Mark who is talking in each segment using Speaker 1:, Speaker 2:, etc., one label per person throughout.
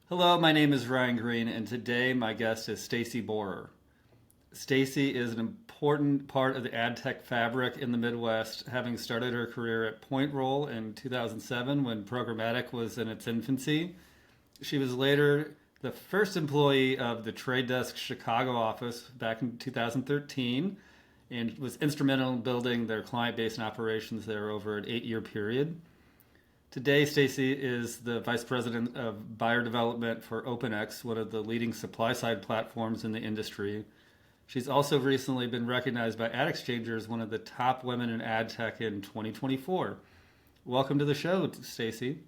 Speaker 1: Hello, my name is Ryan Green, and today my guest is Stacy Bohrer. Stacy is an important part of the ad tech fabric in the Midwest, having started her career at PointRoll in 2007 when programmatic was in its infancy. She was later the first employee of the Trade Desk Chicago office back in 2013 and was instrumental in building their client base and operations there over an 8-year period. Today, Stacy is the Vice President of Buyer Development for OpenX, one of the leading supply-side platforms in the industry. She's also recently been recognized by Ad Exchanger as one of the top women in ad tech in 2024. Welcome to the show, Stacy.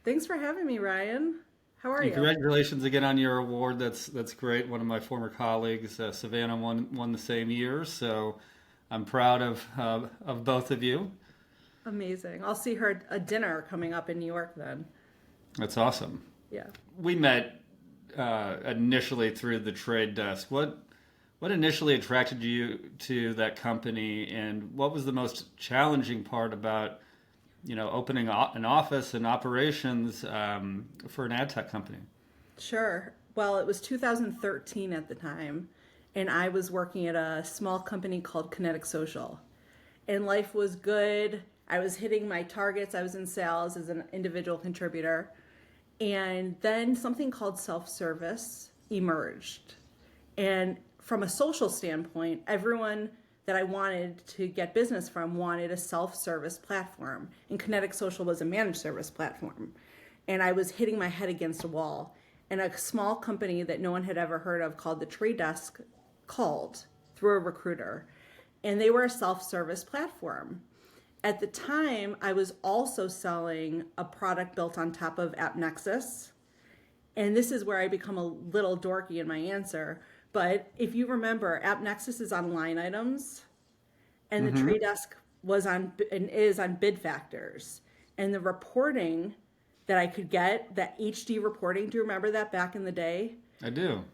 Speaker 2: Thanks for having me, Ryan. How are
Speaker 1: And
Speaker 2: you?
Speaker 1: congratulations again on your award. That's great. One of my former colleagues, Savannah, won the same year, so I'm proud of both of you.
Speaker 2: Amazing. I'll see her at a dinner coming up in New York then.
Speaker 1: That's awesome.
Speaker 2: Yeah.
Speaker 1: We met initially through the Trade Desk. What initially attracted you to that company, and what was the most challenging part about opening an office and operations for an ad tech company?
Speaker 2: Sure. Well, it was 2013 at the time, and I was working at a small company called Kinetic Social. And life was good. I was hitting my targets. I was in sales as an individual contributor. And then something called self-service emerged. And from a social standpoint, everyone that I wanted to get business from wanted a self-service platform. And Kinetic Social was a managed service platform. And I was hitting my head against a wall. And a small company that no one had ever heard of called the Trade Desk called through a recruiter. And they were a self-service platform. At the time, I was also selling a product built on top of AppNexus. And this is where I become a little dorky in my answer. But if you remember, AppNexus is on line items, and the Trade Desk was on and is on bid factors. And the reporting that I could get, that HD reporting, do you remember that back in the day?
Speaker 1: I do.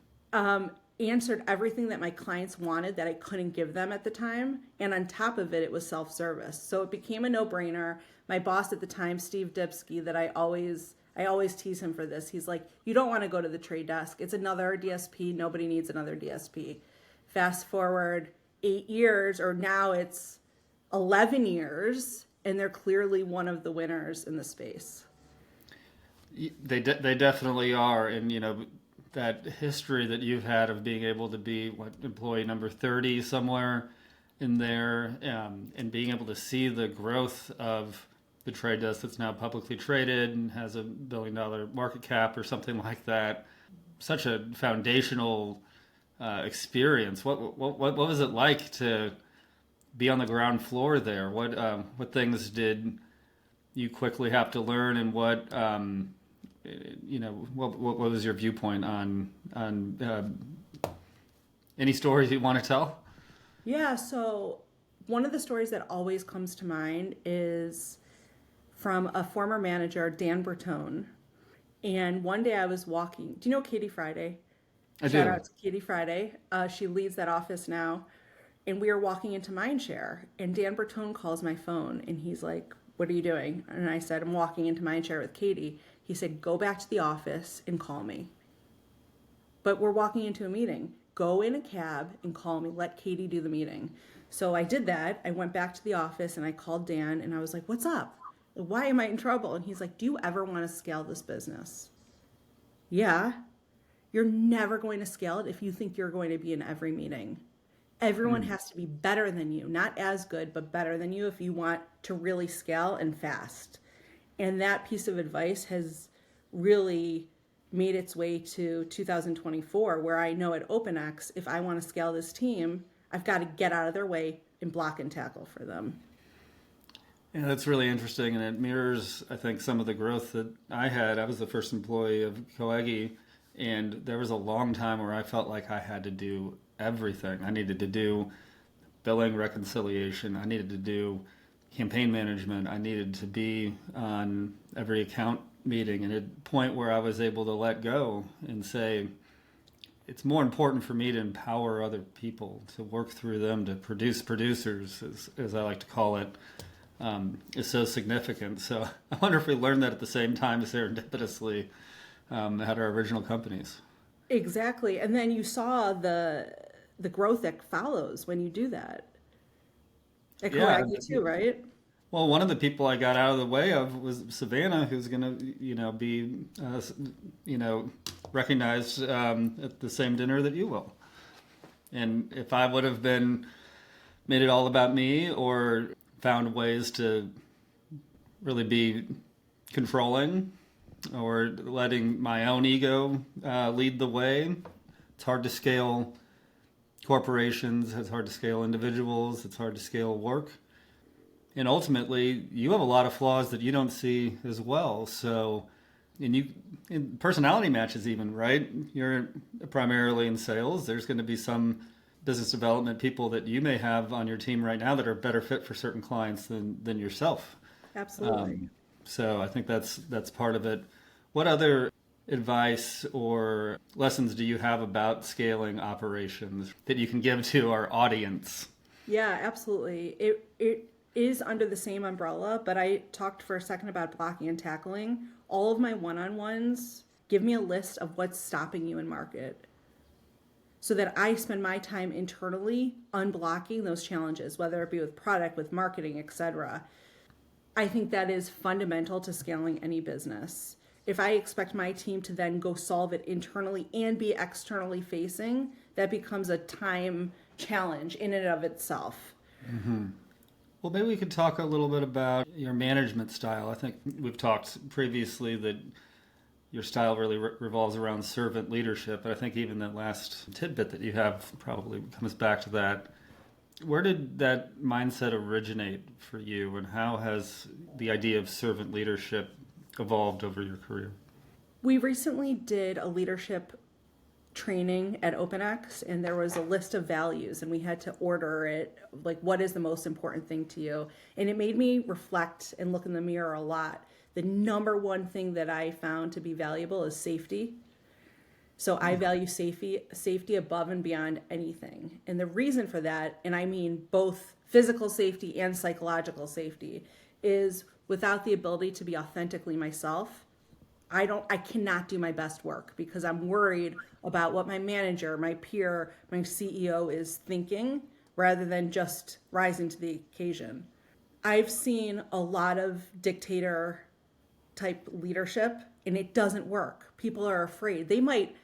Speaker 2: Answered everything that my clients wanted that I couldn't give them at the time. And on top of it, it was self-service. So it became a no-brainer. My boss at the time, Steve Dipsky, that I always tease him for this. He's like, you don't want to go to the Trade Desk. It's another DSP. Nobody needs another DSP. Fast forward 8 years, or now it's 11 years, and they're clearly one of the winners in the space.
Speaker 1: They definitely are, and that history that you've had of being able to be employee number 30 somewhere in there, and being able to see the growth of the Trade Desk that's now publicly traded and has $1 billion market cap or something like that. Such a foundational experience. What was it like to be on the ground floor there? What things did you quickly have to learn, and what was your viewpoint on any stories you want to tell?
Speaker 2: Yeah, so one of the stories that always comes to mind is from a former manager, Dan Bertone. And one day I was walking. Do you know Katie Friday?
Speaker 1: I
Speaker 2: Shout
Speaker 1: do.
Speaker 2: out to Katie Friday. She leads that office now. And we were walking into Mindshare, and Dan Bertone calls my phone, and he's like, "What are you doing?" And I said, "I'm walking into Mindshare with Katie." He said, "Go back to the office and call me." But we're walking into a meeting. Go in a cab and call me. Let Katie do the meeting. So I did that. I went back to the office and I called Dan and I was like, "What's up? Why am I in trouble?" And he's like, "Do you ever want to scale this business?" Yeah. You're never going to scale it if you think you're going to be in every meeting. Everyone has to be better than you, not as good, but better than you if you want to really scale and fast. And that piece of advice has really made its way to 2024, where I know at OpenX, if I want to scale this team, I've got to get out of their way and block and tackle for them.
Speaker 1: Yeah, that's really interesting, and it mirrors, I think, some of the growth that I had. I was the first employee of Coegi, and there was a long time where I felt like I had to do everything. I needed to do billing reconciliation. I needed to do campaign management. I needed to be on every account meeting, and at a point where I was able to let go and say, it's more important for me to empower other people, to work through them, to produce producers, as I like to call it, is so significant. So I wonder if we learned that at the same time serendipitously at our original companies.
Speaker 2: Exactly. And then you saw the growth that follows when you do that. At
Speaker 1: Yeah.
Speaker 2: Karagi too, right?
Speaker 1: Well, one of the people I got out of the way of was Savannah, who's going to, be, you know, recognized at the same dinner that you will. And if I would have been made it all about me or found ways to really be controlling or letting my own ego lead the way, it's hard to scale corporations, it's hard to scale individuals, it's hard to scale work. And ultimately, you have a lot of flaws that you don't see as well. So, and you, in personality matches even, right? You're primarily in sales. There's going to be some business development people that you may have on your team right now that are better fit for certain clients than yourself.
Speaker 2: Absolutely.
Speaker 1: So I think that's part of it. What other advice or lessons do you have about scaling operations that you can give to our audience?
Speaker 2: Yeah, absolutely. It is under the same umbrella, but I talked for a second about blocking and tackling. All of my one-on-ones give me a list of what's stopping you in market so that I spend my time internally unblocking those challenges, whether it be with product, with marketing, etc. I think that is fundamental to scaling any business. If I expect my team to then go solve it internally and be externally facing, that becomes a time challenge in and of itself.
Speaker 1: Well, maybe we could talk a little bit about your management style. I think we've talked previously that your style really revolves around servant leadership, but I think even that last tidbit that you have probably comes back to that. Where did that mindset originate for you, and how has the idea of servant leadership evolved over your career?
Speaker 2: We recently did a leadership training at OpenX, and there was a list of values, and we had to order it like, what is the most important thing to you? And it made me reflect and look in the mirror a lot. The number one thing that I found to be valuable is safety. So I value safety above and beyond anything. And the reason for that, and I mean both physical safety and psychological safety, is without the ability to be authentically myself, I cannot do my best work because I'm worried about what my manager, my peer, my CEO is thinking rather than just rising to the occasion. I've seen a lot of dictator type leadership and it doesn't work. People are afraid. They might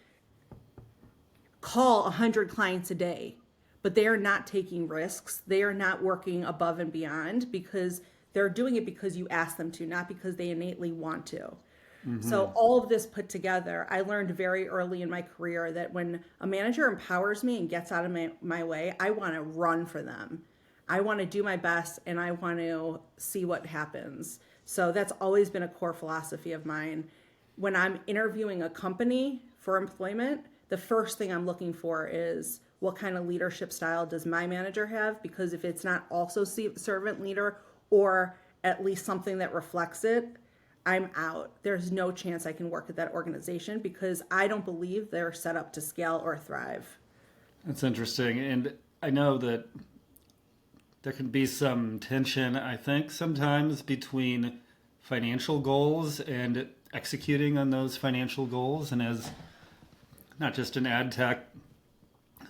Speaker 2: call 100 clients a day, but they are not taking risks. They are not working above and beyond because they're doing it because you ask them to, not because they innately want to. So all of this put together, I learned very early in my career that when a manager empowers me and gets out of my way, I want to run for them. I want to do my best and I want to see what happens. So that's always been a core philosophy of mine. When I'm interviewing a company for employment, the first thing I'm looking for is what kind of leadership style does my manager have? Because if it's not also servant leader or at least something that reflects it, I'm out. There's no chance I can work at that organization because I don't believe they're set up to scale or thrive.
Speaker 1: That's interesting. And I know that there can be some tension, I think, sometimes between financial goals and executing on those financial goals. And as not just in ad tech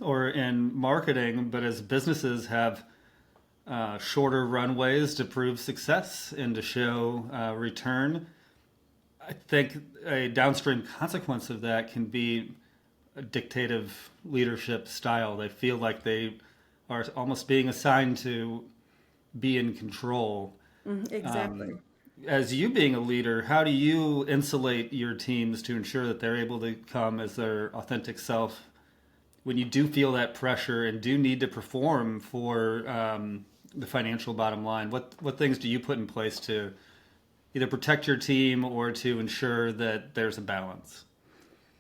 Speaker 1: or in marketing, but as businesses have shorter runways to prove success and to show return, I think a downstream consequence of that can be a dictative leadership style. They feel like they are almost being assigned to be in control.
Speaker 2: Exactly.
Speaker 1: As you being a leader, how do you insulate your teams to ensure that they're able to come as their authentic self when you do feel that pressure and do need to perform for the financial bottom line? What things do you put in place to either protect your team or to ensure that there's a balance?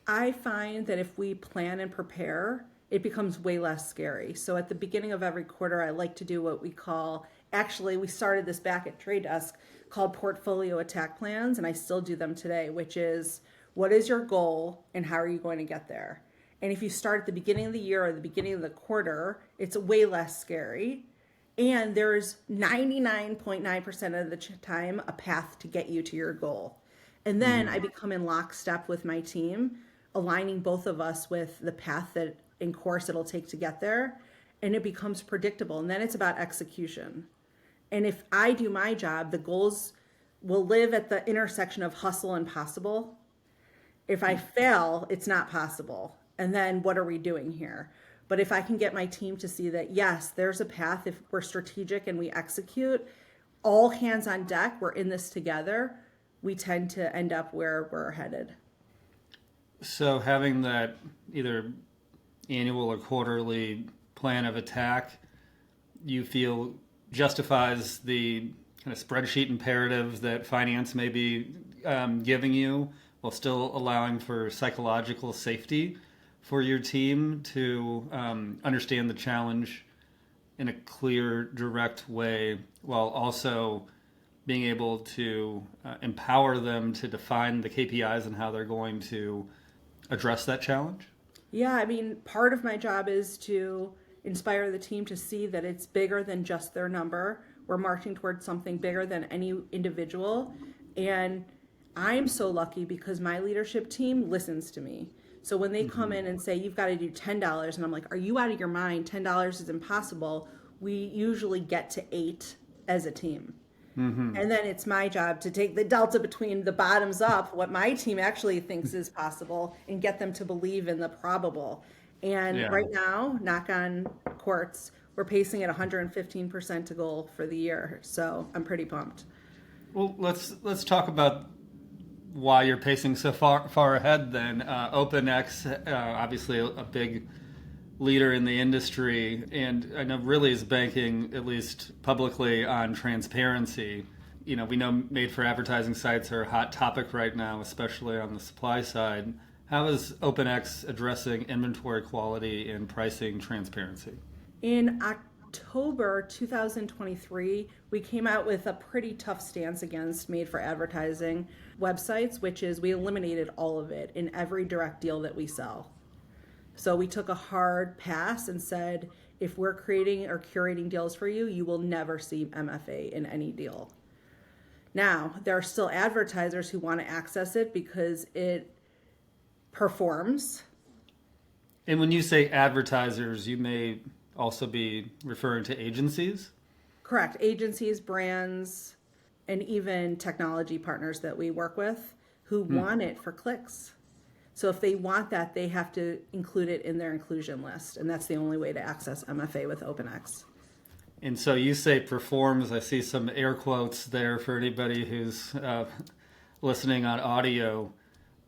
Speaker 2: I find that if we plan and prepare, it becomes way less scary. So at the beginning of every quarter, I like to do what we call, actually, we started this back at Trade Desk, called portfolio attack plans, and I still do them today, which is what is your goal and how are you going to get there? And if you start at the beginning of the year or the beginning of the quarter, it's way less scary. And there's 99.9% of the time a path to get you to your goal. And then I become in lockstep with my team, aligning both of us with the path that in course it'll take to get there. And it becomes predictable. And then it's about execution. And if I do my job, the goals will live at the intersection of hustle and possible. If I fail, it's not possible. And then what are we doing here? But if I can get my team to see that, yes, there's a path, if we're strategic and we execute, all hands on deck, we're in this together, we tend to end up where we're headed.
Speaker 1: So having that either annual or quarterly plan of attack, you feel justifies the kind of spreadsheet imperative that finance may be giving you, while still allowing for psychological safety for your team to understand the challenge in a clear, direct way, while also being able to empower them to define the KPIs and how they're going to address that challenge?
Speaker 2: Yeah, I mean, part of my job is to inspire the team to see that it's bigger than just their number. We're marching towards something bigger than any individual. And I'm so lucky because my leadership team listens to me. So when they come in and say, you've got to do $10, and I'm like, are you out of your mind? $10 is impossible. We usually get to 8 as a team. And then it's my job to take the delta between the bottoms up, what my team actually thinks is possible, and get them to believe in the probable. And
Speaker 1: Yeah.
Speaker 2: right now, knock on quartz, we're pacing at 115% to goal for the year. So I'm pretty pumped.
Speaker 1: Well, let's talk about why you're pacing so far ahead. Then OpenX, obviously a big leader in the industry, and I know really is banking, at least publicly, on transparency. You know, we know made for advertising sites are a hot topic right now, especially on the supply side. How is OpenX addressing inventory quality and pricing transparency?
Speaker 2: In October 2023, we came out with a pretty tough stance against made for advertising websites, which is we eliminated all of it in every direct deal that we sell. So we took a hard pass and said, if we're creating or curating deals for you, you will never see MFA in any deal. Now, there are still advertisers who want to access it because it performs.
Speaker 1: And when you say advertisers, you may also be referring to agencies?
Speaker 2: Correct. Agencies, brands, and even technology partners that we work with who want it for clicks. So if they want that, they have to include it in their inclusion list. And that's the only way to access MFA with OpenX.
Speaker 1: And so you say performs. I see some air quotes there for anybody who's listening on audio.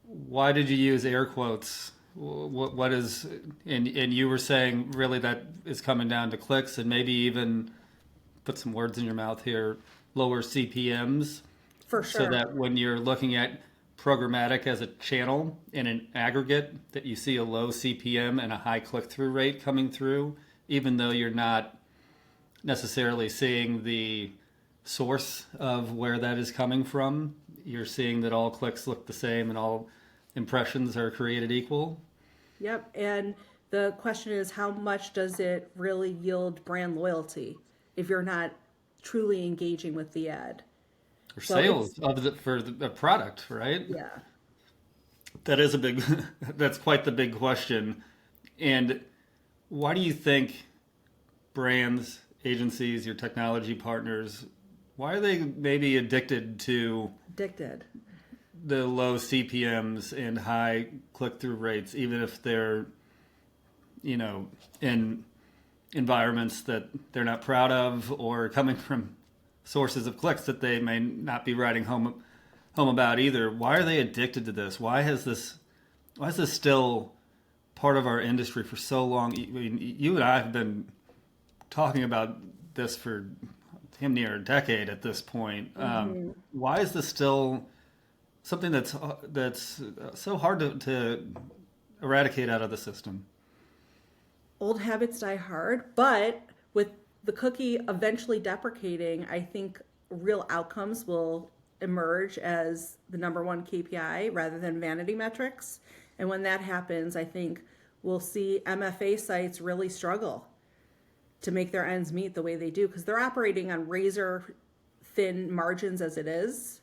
Speaker 1: Why did you use air quotes? What is, and you were saying really that is coming down to clicks and maybe even, put some words in your mouth here, lower CPMs.
Speaker 2: For sure.
Speaker 1: So that when you're looking at programmatic as a channel in an aggregate, that you see a low CPM and a high click-through rate coming through, even though you're not necessarily seeing the source of where that is coming from. You're seeing that all clicks look the same and all impressions are created equal.
Speaker 2: Yep. And the question is, how much does it really yield brand loyalty if you're not truly engaging with the ad?
Speaker 1: Or sales for the product, right?
Speaker 2: Yeah.
Speaker 1: That is that's quite the big question. And why do you think brands, agencies, your technology partners, why are they maybe addicted to the low CPMs and high click-through rates, even if they're, in environments that they're not proud of or coming from sources of clicks that they may not be writing home about either? Why are they addicted to this? Why is this still part of our industry for so long? I mean, you and I have been talking about this for damn near a decade at this point. Why is this still something that's so hard to eradicate out of the system?
Speaker 2: Old habits die hard, but with the cookie eventually deprecating, I think real outcomes will emerge as the number one KPI rather than vanity metrics. And when that happens, I think we'll see MFA sites really struggle to make their ends meet the way they do because they're operating on razor thin margins as it is.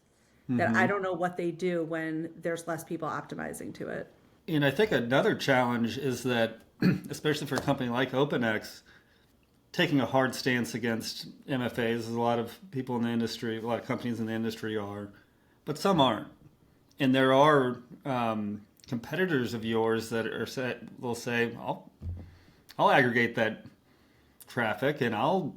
Speaker 2: that I don't know what they do when there's less people optimizing to it.
Speaker 1: And I think another challenge is that, especially for a company like OpenX, taking a hard stance against MFAs, as a lot of people in the industry, a lot of companies in the industry are, but some aren't. And there are competitors of yours that will say, I'll aggregate that traffic and I'll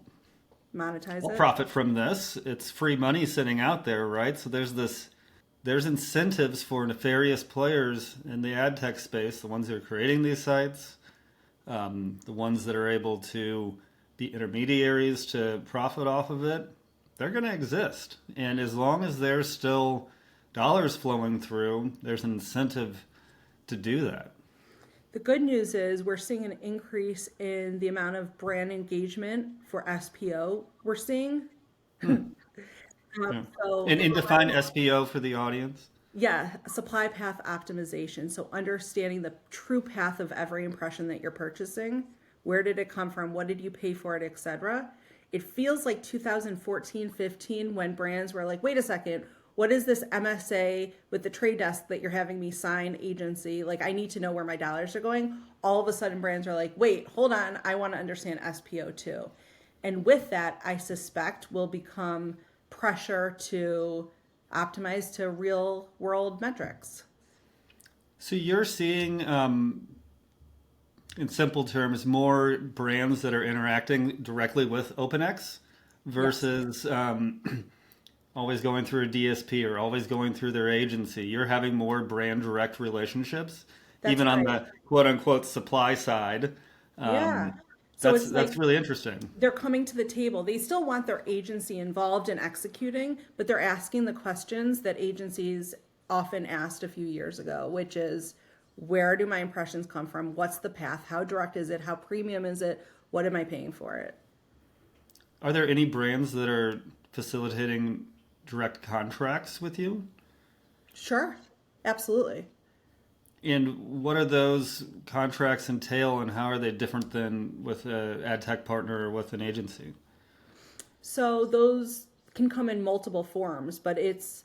Speaker 2: Monetize
Speaker 1: I'll
Speaker 2: it.
Speaker 1: profit from this. It's free money sitting out there, right? So there's incentives for nefarious players in the ad tech space, the ones that are creating these sites, the ones that are able to be intermediaries to profit off of it. They're going to exist. And as long as there's still dollars flowing through, there's an incentive to do that.
Speaker 2: The good news is we're seeing an increase in the amount of brand engagement for SPO we're seeing.
Speaker 1: Yeah.
Speaker 2: So
Speaker 1: And define SPO for the audience.
Speaker 2: yeah, supply path optimization. So understanding the true path of every impression that you're purchasing. Where did it come from? What did you pay for it, etc. It feels like 2014, 15 when brands were like, wait a second, what is this MSA with the trade desk that you're having me sign agency? Like, I need to know where my dollars are going. All of a sudden, brands are like, wait, hold on. I want to understand SPO too. And with that, I suspect will become pressure to optimize to real world metrics.
Speaker 1: So you're seeing, in simple terms, more brands that are interacting directly with OpenX versus always going through a DSP or always going through their agency. You're having more brand direct relationships,
Speaker 2: That's
Speaker 1: even on
Speaker 2: right.
Speaker 1: the quote unquote supply side.
Speaker 2: Yeah.
Speaker 1: Um,
Speaker 2: So it's like
Speaker 1: that's really interesting.
Speaker 2: they're coming to the table. They still want their agency involved in executing, but they're asking the questions that agencies often asked a few years ago, which is where do my impressions come from? What's the path? How direct is it? How premium is it? What am I paying for it?
Speaker 1: Are there any brands that are facilitating direct contracts with you?
Speaker 2: Sure. Absolutely.
Speaker 1: And what are those contracts entail, and how are they different than with an ad tech partner or with an agency?
Speaker 2: So those can come in multiple forms, but it's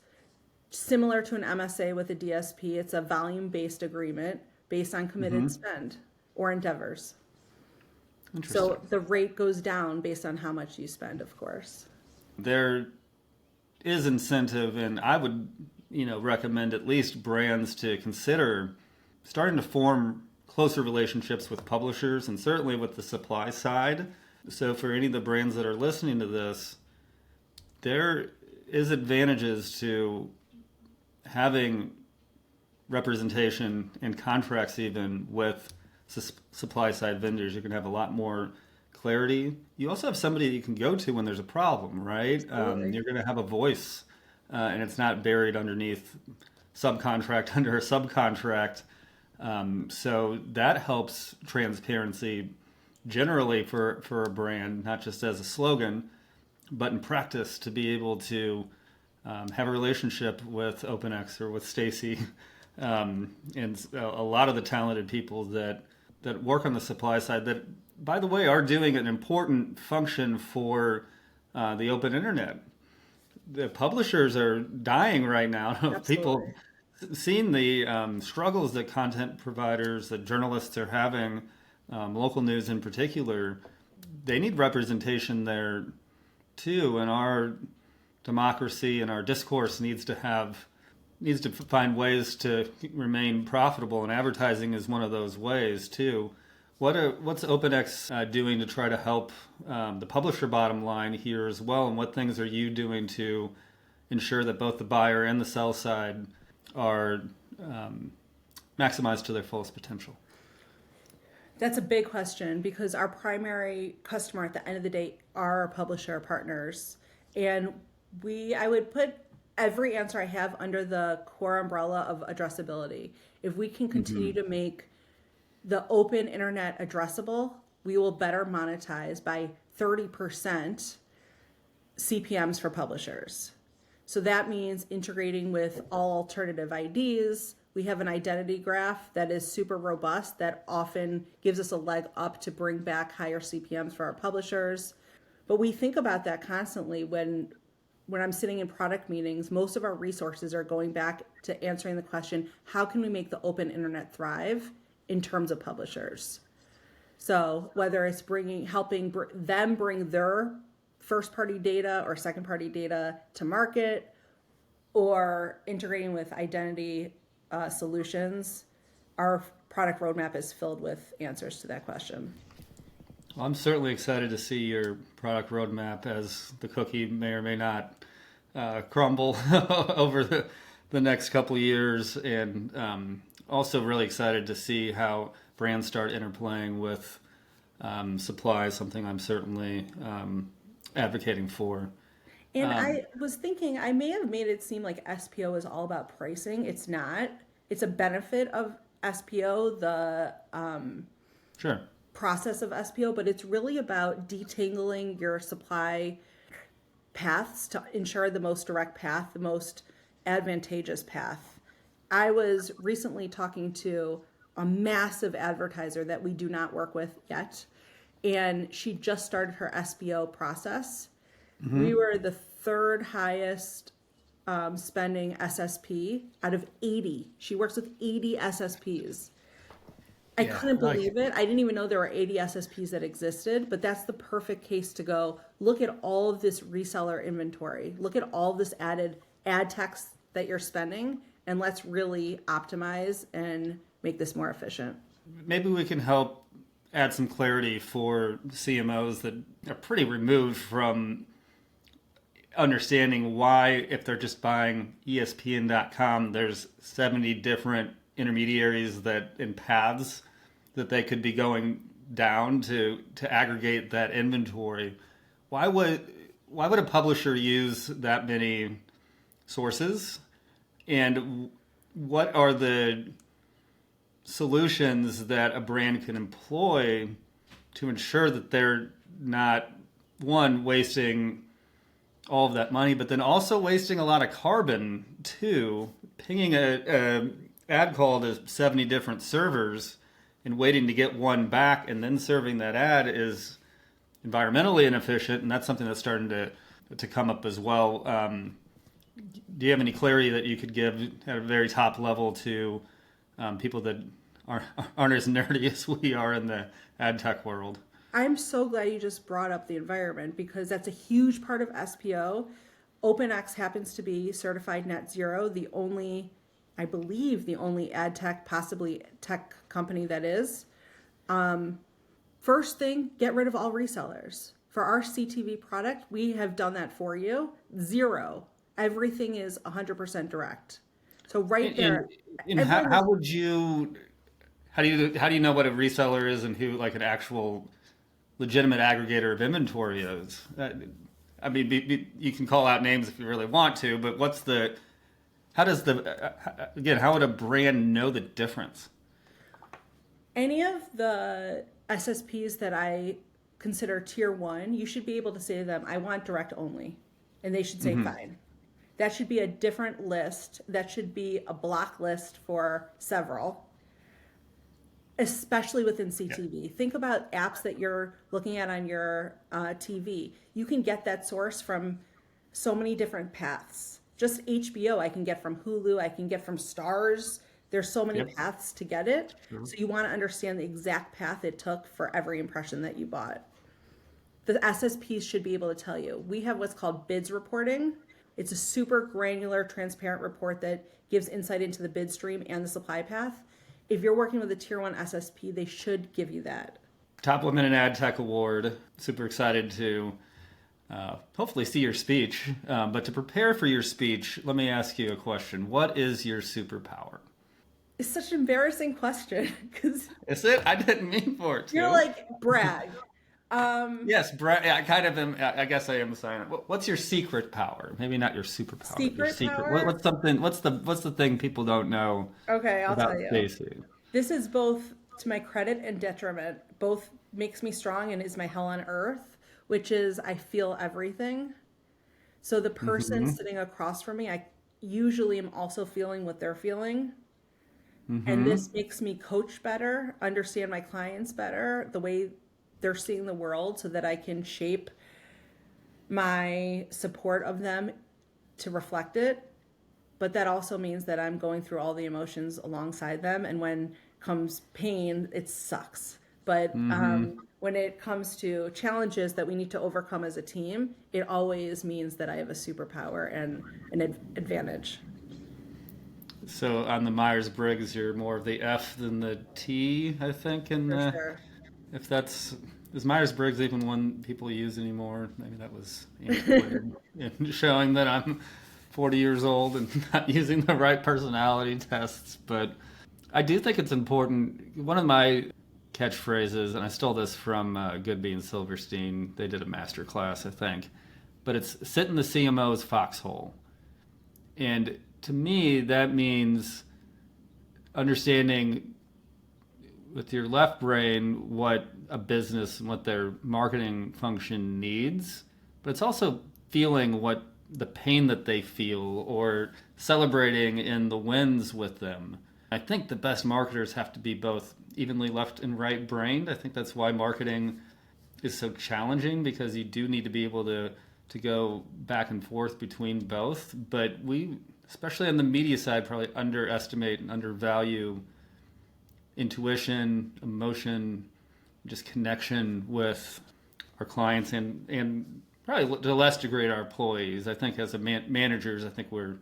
Speaker 2: similar to an MSA with a DSP. It's a volume-based agreement based on committed spend or endeavors.
Speaker 1: Interesting.
Speaker 2: So the rate goes down based on how much you spend, of course.
Speaker 1: There is incentive, and I would, recommend at least brands to consider starting to form closer relationships with publishers and certainly with the supply side. So for any of the brands that are listening to this, there is advantages to having representation and contracts even with supply side vendors. You can have a lot more clarity. You also have somebody you can go to when there's a problem, right?
Speaker 2: Absolutely.
Speaker 1: You're going to have a voice, and it's not buried underneath subcontract under a subcontract. So that helps transparency generally for a brand, not just as a slogan, but in practice to be able to have a relationship with OpenX or with Stacey, and a lot of the talented people that work on the supply side that, by the way, are doing an important function for the open internet. The publishers are dying right now of people
Speaker 2: Absolutely.
Speaker 1: seeing the struggles that content providers, that journalists are having, local news in particular. They need representation there too, and our democracy and our discourse needs to find ways to remain profitable, and advertising is one of those ways too. What's OpenX doing to try to help the publisher bottom line here as well, and what things are you doing to ensure that both the buyer and the sell side are maximized to their fullest potential?
Speaker 2: That's a big question because our primary customer at the end of the day are our publisher partners. And I would put every answer I have under the core umbrella of addressability. If we can continue to make the open internet addressable, we will better monetize by 30% CPMs for publishers. So that means integrating with all alternative IDs. We have an identity graph that is super robust that often gives us a leg up to bring back higher CPMs for our publishers. But we think about that constantly when when I'm sitting in product meetings, most of our resources are going back to answering the question, how can we make the open internet thrive in terms of publishers? So whether it's helping them bring their first party data or second party data to market, or integrating with identity solutions, our product roadmap is filled with answers to that question.
Speaker 1: Well, I'm certainly excited to see your product roadmap as the cookie may or may not crumble over the next couple of years, and also really excited to see how brands start interplaying with supply, something I'm certainly advocating for.
Speaker 2: And I was thinking I may have made it seem like SPO is all about pricing. It's not. It's a benefit of SPO, the
Speaker 1: Sure.
Speaker 2: process of SPO, but it's really about detangling your supply paths to ensure the most direct path, the most advantageous path. I was recently talking to a massive advertiser that we do not work with yet, and she just started her SPO process. We were the third highest spending SSP out of 80. She works with 80 SSPs. I couldn't believe it. I didn't even know there were 80 SSPs that existed, but that's the perfect case to go look at all of this reseller inventory. Look at all this added ad text that you're spending, and let's really optimize and make this more efficient.
Speaker 1: Maybe we can help add some clarity for CMOs that are pretty removed from understanding why, if they're just buying ESPN.com, there's 70 different intermediaries that in paths that they could be going down to aggregate that inventory. Why would a publisher use that many sources? And what are the solutions that a brand can employ to ensure that they're not, one, wasting all of that money, but then also wasting a lot of carbon too, pinging a ad call to 70 different servers and waiting to get one back and then serving that ad is environmentally inefficient, and that's something that's starting to come up as well. Do you have any clarity that you could give at a very top level to people that aren't as nerdy as we are in the ad tech world?
Speaker 2: I'm so glad you just brought up the environment, because that's a huge part of SPO. OpenX happens to be certified net zero, I believe the only ad tech, possibly tech company that is. First thing, get rid of all resellers. For our CTV product, we have done that for you. Zero. Everything is 100% direct. So there.
Speaker 1: And how do you know what a reseller is and who like an actual legitimate aggregator of inventory is? I mean, you can call out names if you really want to, but how would a brand know the difference?
Speaker 2: Any of the SSPs that I consider tier one, you should be able to say to them, I want direct only. And they should say, fine. That should be a different list. That should be a block list for several, especially within CTV. Yeah. Think about apps that you're looking at on your TV. You can get that source from so many different paths. Just HBO, I can get from Hulu, I can get from Stars. There's so many paths to get it. Sure. So you want to understand the exact path it took for every impression that you bought. The SSPs should be able to tell you. We have what's called bids reporting. It's a super granular, transparent report that gives insight into the bid stream and the supply path. If you're working with a tier one SSP, they should give you that.
Speaker 1: Top Women in Ad Tech Award. Super excited to hopefully see your speech. But to prepare for your speech, let me ask you a question. What is your superpower?
Speaker 2: It's such an embarrassing question.
Speaker 1: Is it? I didn't mean for it to.
Speaker 2: You're like, brag.
Speaker 1: Yes, I kind of am. I guess I am saying it. What's your secret power? Maybe not your superpower.
Speaker 2: Secret power?
Speaker 1: What's something? What's the thing people don't know?
Speaker 2: Okay, I'll
Speaker 1: about
Speaker 2: tell you.
Speaker 1: Stacey?
Speaker 2: This is both to my credit and detriment. Both makes me strong and is my hell on earth, which is I feel everything. So the person sitting across from me, I usually am also feeling what they're feeling. And this makes me coach better, understand my clients better, the way they're seeing the world, so that I can shape my support of them to reflect it, but that also means that I'm going through all the emotions alongside them. And when comes pain, it sucks. But when it comes to challenges that we need to overcome as a team, it always means that I have a superpower and an advantage.
Speaker 1: So on the Myers-Briggs, you're more of the F than the T, I think. In
Speaker 2: For
Speaker 1: the
Speaker 2: sure.
Speaker 1: if that's is Myers-Briggs even one people use anymore? Maybe that was antiquated in showing that I'm 40 years old and not using the right personality tests. But I do think it's important. One of my catchphrases, and I stole this from Goodby and Silverstein. They did a master class, I think. But it's sit in the CMO's foxhole. And to me, that means understanding with your left brain what a business and what their marketing function needs, but it's also feeling what the pain that they feel or celebrating in the wins with them. I think the best marketers have to be both evenly left and right brained. I think that's why marketing is so challenging, because you do need to be able to go back and forth between both. But we, especially on the media side, probably underestimate and undervalue intuition, emotion, just connection with our clients and probably to a less degree our employees. I think as a managers, I think we're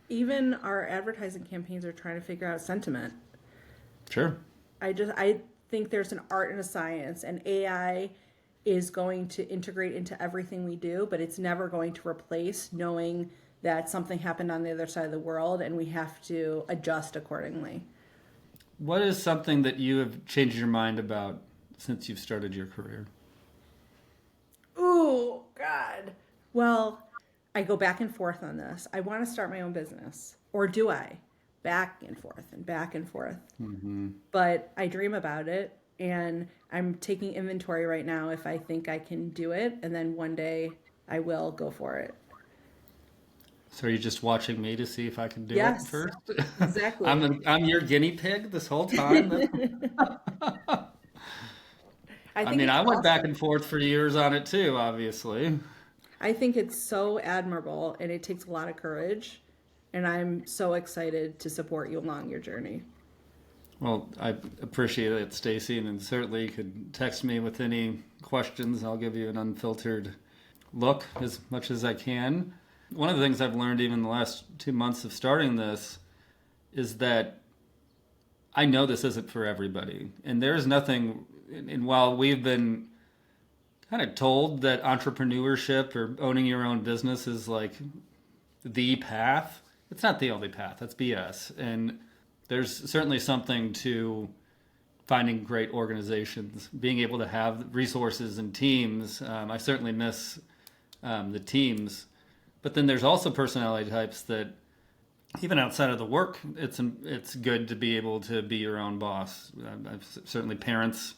Speaker 2: Even our advertising campaigns are trying to figure out sentiment.
Speaker 1: sure.
Speaker 2: I think there's an art and a science, and AI is going to integrate into everything we do, but it's never going to replace knowing that something happened on the other side of the world and we have to adjust accordingly.
Speaker 1: What is something that you have changed your mind about since you've started your career?
Speaker 2: Ooh, God. Well, I go back and forth on this. I want to start my own business. Or do I? Back and forth and back and forth. But I dream about it, and I'm taking inventory right now if I think I can do it, and then one day I will go for it.
Speaker 1: So are you just watching me to see if I can do it
Speaker 2: Yes,
Speaker 1: first?
Speaker 2: exactly.
Speaker 1: I'm your guinea pig this whole time.
Speaker 2: I
Speaker 1: I
Speaker 2: think
Speaker 1: mean,
Speaker 2: it's
Speaker 1: I went back
Speaker 2: awesome.
Speaker 1: and forth for years on it too, obviously.
Speaker 2: I think it's so admirable, and it takes a lot of courage. And I'm so excited to support you along your journey.
Speaker 1: Well, I appreciate it, Stacey, and certainly you could text me with any questions. I'll give you an unfiltered look as much as I can. One of the things I've learned even in the last 2 months of starting this is that I know this isn't for everybody. And there's nothing, and while we've been kind of told that entrepreneurship or owning your own business is like the path, it's not the only path. That's BS. And there's certainly something to finding great organizations, being able to have resources and teams. I certainly miss the teams. But then there's also personality types that even outside of the work, it's good to be able to be your own boss. Certainly parents,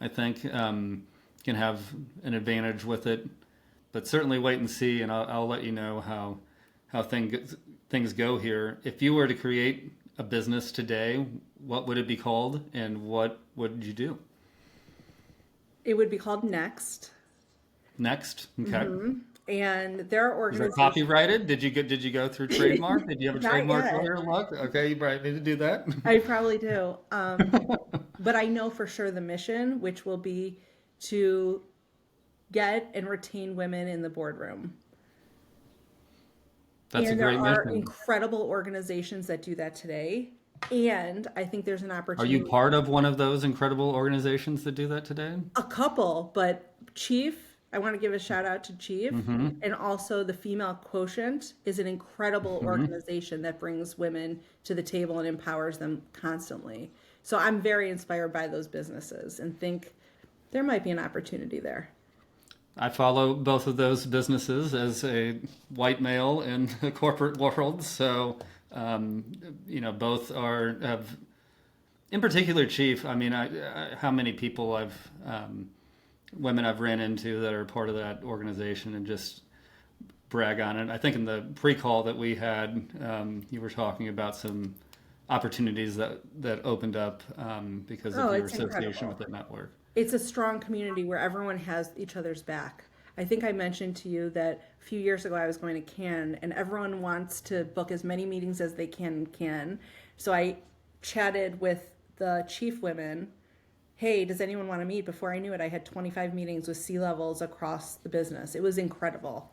Speaker 1: I think, can have an advantage with it. But certainly wait and see, and I'll let you know how things go here. If you were to create a business today, what would it be called, and what would you do?
Speaker 2: It would be called Next.
Speaker 1: Next, okay.
Speaker 2: And there are
Speaker 1: Is that
Speaker 2: organizations,
Speaker 1: copyrighted? Did you go through trademark? Did you have a
Speaker 2: not
Speaker 1: trademark
Speaker 2: yet.
Speaker 1: lawyer look? Okay, you probably need to do that.
Speaker 2: I probably do. But I know for sure the mission, which will be to get and retain women in the boardroom.
Speaker 1: That's a
Speaker 2: And there
Speaker 1: great
Speaker 2: are
Speaker 1: mission.
Speaker 2: incredible organizations that do that today. And I think there's an
Speaker 1: Are you
Speaker 2: opportunity.
Speaker 1: part of one of those incredible organizations that do that today?
Speaker 2: A couple, but Chief, I want to give a shout out to Chief.
Speaker 1: Mm-hmm.
Speaker 2: And also, the Female Quotient is an incredible
Speaker 1: Mm-hmm.
Speaker 2: organization that brings women to the table and empowers them constantly. So I'm very inspired by those businesses and think there might be an opportunity there.
Speaker 1: I follow both of those businesses as a white male in the corporate world. So, um, both have, in particular, Chief. I mean, how many people women I've ran into that are part of that organization and just brag on it. I think in the pre-call that we had, you were talking about some opportunities that opened up because
Speaker 2: Oh,
Speaker 1: of your
Speaker 2: it's
Speaker 1: association with
Speaker 2: incredible.
Speaker 1: that network.
Speaker 2: It's a strong community where everyone has each other's back. I think I mentioned to you that a few years ago I was going to Cannes, and everyone wants to book as many meetings as they can in Cannes. So I chatted with the chief women. Hey, does anyone want to meet? Before I knew it, I had 25 meetings with C-levels across the business. It was incredible.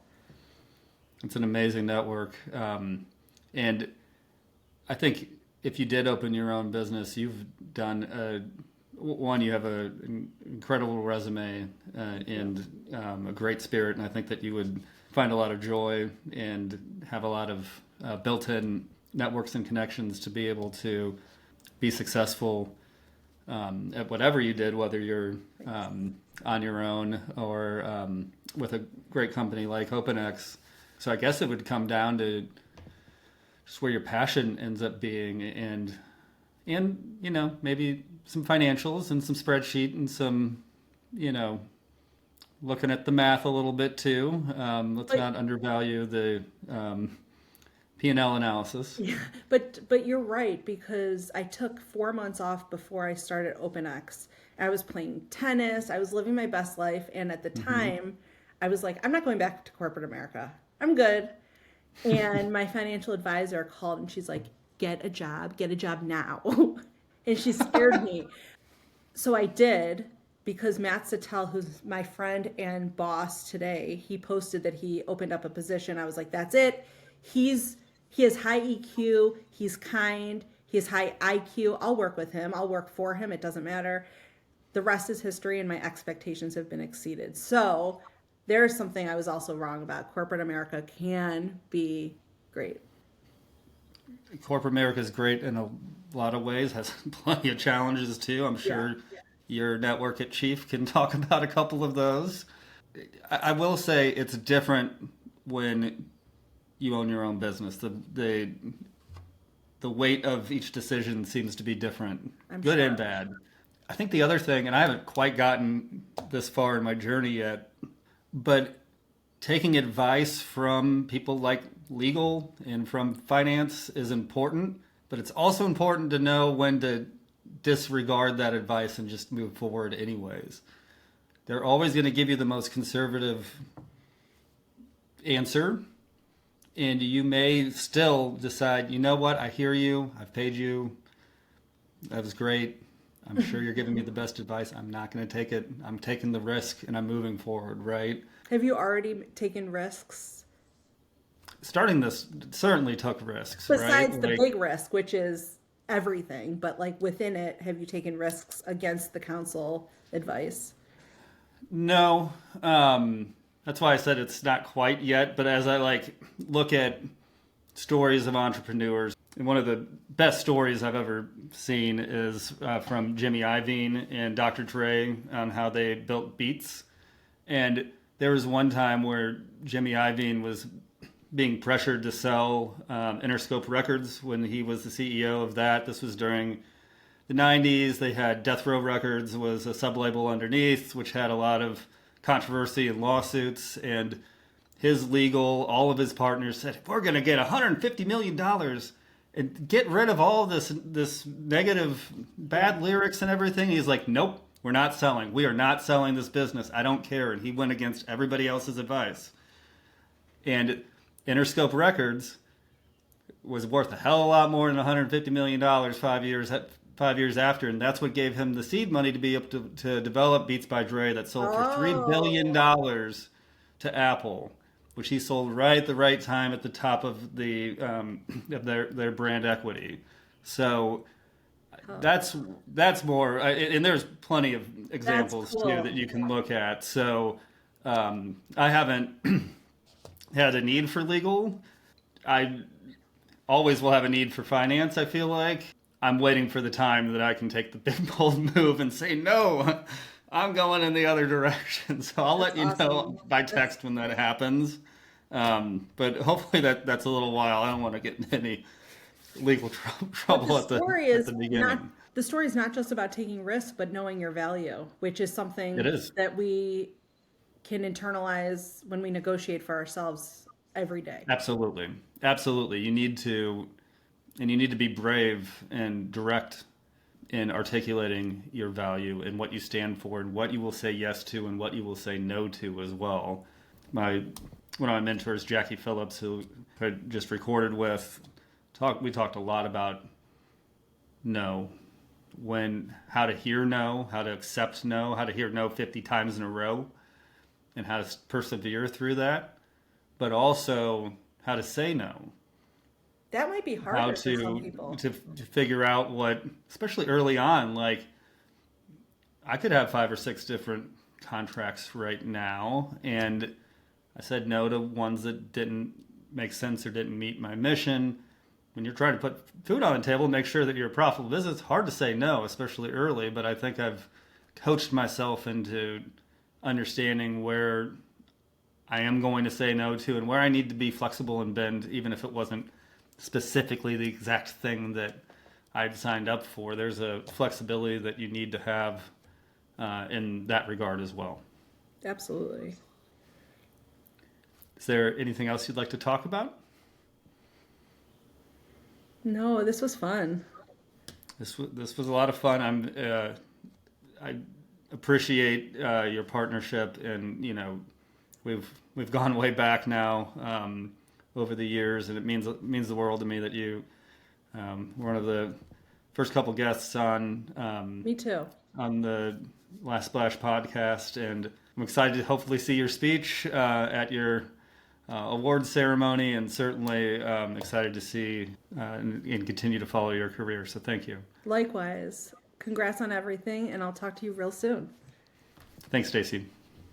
Speaker 1: It's an amazing network. And I think if you did open your own business, you've done one, you have an incredible resume and a great spirit, and I think that you would find a lot of joy and have a lot of built-in networks and connections to be able to be successful at whatever you did, whether you're on your own or with a great company like OpenX. So I guess it would come down to just where your passion ends up being, and maybe some financials and some spreadsheet and some looking at the math a little bit too. Let's not undervalue the P&L analysis.
Speaker 2: Yeah, but you're right, because I took 4 months off before I started OpenX. I was playing tennis. I was living my best life, and at the time, I was like, I'm not going back to corporate America. I'm good. And my financial advisor called and she's like, get a job now. And she scared me. So I did, because Matt Sattel, who's my friend and boss today, he posted that he opened up a position. I was like, that's it. He has high EQ. He's kind. He has high IQ. I'll work with him. I'll work for him. It doesn't matter. The rest is history, and my expectations have been exceeded. So there's something I was also wrong about. Corporate America can be great.
Speaker 1: Corporate America is great in a lot of ways, has plenty of challenges too. I'm sure your network at Chief can talk about a couple of those. I will say it's different when you own your own business. The weight of each decision seems to be different, good and bad. I think the other thing, and I haven't quite gotten this far in my journey yet, but taking advice from people like legal and from finance is important, but it's also important to know when to disregard that advice and just move forward anyways. They're always going to give you the most conservative answer, and you may still decide, you know what, I hear you, I've paid you, that was great, I'm sure you're giving me the best advice, I'm not going to take it, I'm taking the risk and I'm moving forward, right?
Speaker 2: Have you already taken risks?
Speaker 1: Starting this certainly took risks,
Speaker 2: Besides
Speaker 1: right?
Speaker 2: the big risk, which is everything, but like within it, have you taken risks against the council advice?
Speaker 1: No, that's why I said it's not quite yet. But as I look at stories of entrepreneurs, and one of the best stories I've ever seen is from Jimmy Iovine and Dr. Dre on how they built Beats. And there was one time where Jimmy Iovine was being pressured to sell Interscope Records when he was the CEO of that. This was during the 90s. They had Death Row Records was a sub-label underneath, which had a lot of controversy and lawsuits. And his legal, all of his partners said, we're going to get $150 million and get rid of all this negative, bad lyrics and everything. He's like, nope, we're not selling. We are not selling this business. I don't care. And he went against everybody else's advice. And Interscope Records was worth a hell of a lot more than $150 million 5 years after, and that's what gave him the seed money to be able to develop Beats by Dre that sold for $3 billion to Apple, which he sold right at the right time at the top of the of their brand equity. So that's more, and there's plenty of examples too that you can look at. So I haven't had a need for legal. I always will have a need for finance, I feel like. I'm waiting for the time that I can take the big bold move and say, no, I'm going in the other direction. So I'll let you know by text when that happens. But hopefully that's a little while. I don't want to get in any legal trouble at the beginning.
Speaker 2: The story is not just about taking risks, but knowing your value, which is something that we can internalize when we negotiate for ourselves every day.
Speaker 1: Absolutely. Absolutely. You need to be brave and direct in articulating your value and what you stand for and what you will say yes to and what you will say no to as well. one of my mentors, Jackie Phillips, who I just recorded with, we talked a lot about no, how to hear no, how to accept no, how to hear no 50 times in a row, and how to persevere through that, but also how to say no.
Speaker 2: That might be harder for some people.
Speaker 1: To figure out what, especially early on, like I could have 5 or 6 different contracts right now, and I said no to ones that didn't make sense or didn't meet my mission. When you're trying to put food on the table, make sure that you're a profitable business. It's hard to say no, especially early, but I think I've coached myself into understanding where I am going to say no to and where I need to be flexible and bend, even if it wasn't specifically the exact thing that I'd signed up for. There's a flexibility that you need to have in that regard as well.
Speaker 2: Absolutely.
Speaker 1: Is there anything else you'd like to talk about?
Speaker 2: No, this was fun.
Speaker 1: This was a lot of fun. I appreciate your partnership, and we've gone way back now over the years, and it means the world to me that you were one of the first couple guests on.
Speaker 2: Me too.
Speaker 1: On the Last Splash podcast, and I'm excited to hopefully see your speech at your awards ceremony, and certainly excited to see and continue to follow your career. So thank you.
Speaker 2: Likewise. Congrats on everything, and I'll talk to you real soon.
Speaker 1: Thanks, Stacey.